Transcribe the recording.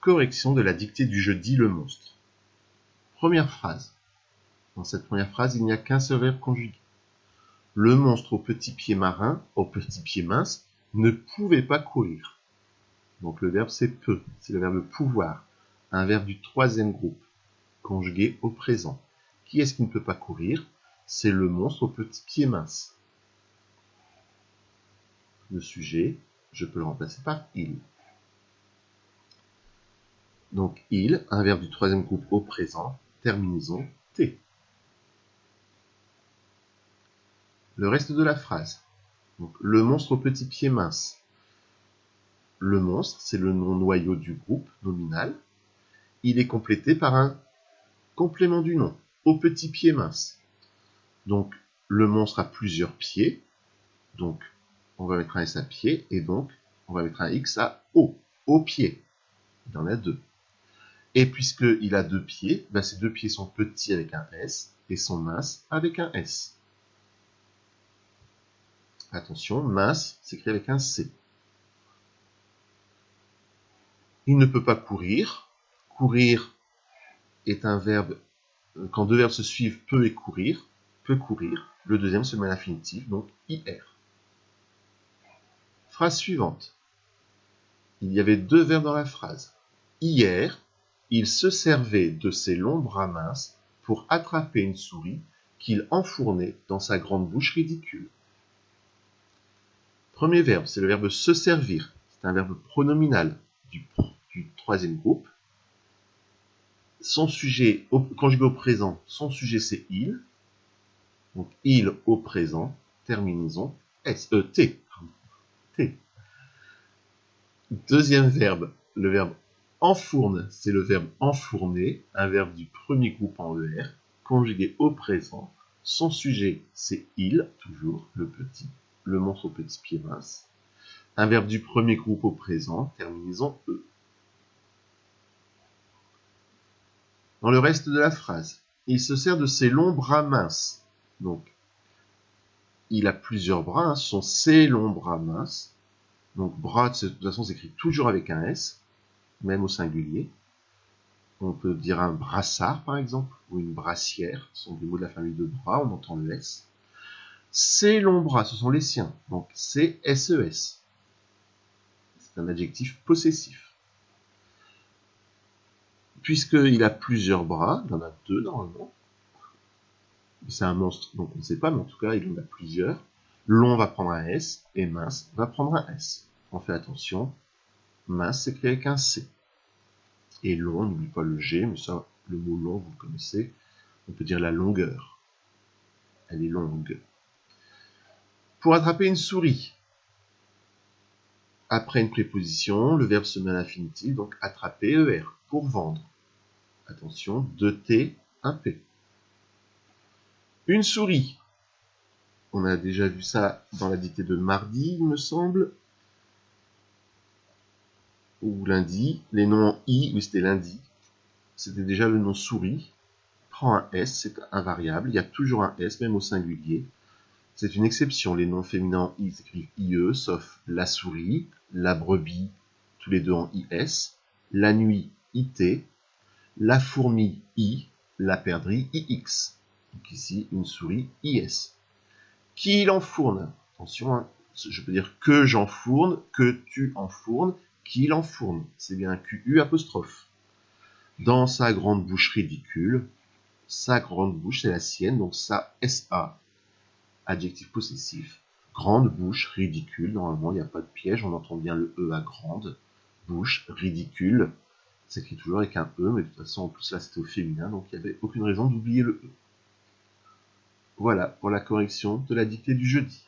Correction de la dictée du jeudi, le monstre. Première phrase. Dans cette première phrase, il n'y a qu'un seul verbe conjugué. Le monstre au petit pied marin, au petit pied mince, ne pouvait pas courir. Donc le verbe c'est peut, c'est le verbe pouvoir, un verbe du troisième groupe, conjugué au présent. Qui est-ce qui ne peut pas courir? C'est le monstre au petit pied mince. Le sujet, je peux le remplacer par il. Donc il, un verbe du troisième groupe au présent, terminaison T. Le reste de la phrase. Donc, le monstre au petit pied mince. Le monstre, c'est le nom noyau du groupe nominal. Il est complété par un complément du nom, au petit pied mince. Donc, le monstre a plusieurs pieds. Donc, on va mettre un S à pied, et donc, on va mettre un X à au pied. Il en a deux. Et puisqu'il a deux pieds, ben ces deux pieds sont petits avec un S, et sont minces avec un S. Attention, mince s'écrit avec un C. Il ne peut pas courir. Courir est un verbe, quand deux verbes se suivent, peut et courir. Peut courir. Le deuxième se met à l'infinitif, donc IR. Phrase suivante. Il y avait deux verbes dans la phrase. Hier, il se servait de ses longs bras minces pour attraper une souris qu'il enfournait dans sa grande bouche ridicule. Premier verbe, c'est le verbe se servir. C'est un verbe pronominal du troisième groupe. Son sujet, conjugué au présent, son sujet c'est il. Donc il au présent, terminaison T. T. Deuxième verbe, le verbe enfourne, c'est le verbe enfourner, un verbe du premier groupe en ER, conjugué au présent. Son sujet c'est il, toujours le monstre au petit pied mince. Un verbe du premier groupe au présent, terminaison E. Dans le reste de la phrase, il se sert de ses longs bras minces. Donc, il a plusieurs bras, hein, ce sont ses longs bras minces. Donc, bras, de toute façon, s'écrit toujours avec un S, même au singulier. On peut dire un brassard, par exemple, ou une brassière. Ce sont des mots de la famille de bras, on entend le S. Ses longs bras, ce sont les siens. Donc, c'est SES. C'est un adjectif possessif. Puisqu'il a plusieurs bras, il en a deux normalement. C'est un monstre, donc on ne sait pas, mais en tout cas, il en a plusieurs. Long va prendre un S, et mince va prendre un S. On fait attention, mince s'écrit avec un C. Et long, n'oublie pas le G, mais ça, le mot long, vous le connaissez. On peut dire la longueur. Elle est longue. Pour attraper une souris, après une préposition, le verbe se met à l'infinitif, donc attraper, ER, pour vendre. Attention, 2 T, 1 P. Une souris. On a déjà vu ça dans la dictée de mardi, il me semble. Ou lundi. Les noms en I, oui, c'était lundi. C'était déjà le nom souris. Prends un S, c'est invariable. Il y a toujours un S, même au singulier. C'est une exception. Les noms féminins en I s'écrivent IE, sauf la souris, la brebis, tous les deux en IS. La nuit, IT. La fourmi, I. La perdrix, IX. Donc ici, une souris, IS. Qui l'enfourne? Attention, hein, je peux dire que j'enfourne, que tu enfournes, qu'il enfourne. C'est bien un QU apostrophe. Dans sa grande bouche ridicule, sa grande bouche, c'est la sienne, donc sa SA, adjectif possessif. Grande bouche, ridicule, normalement il n'y a pas de piège, on entend bien le E à grande. Bouche, ridicule, ça s'écrit toujours avec un E, mais de toute façon, en plus là c'était au féminin, donc il n'y avait aucune raison d'oublier le E. Voilà pour la correction de la dictée du jeudi.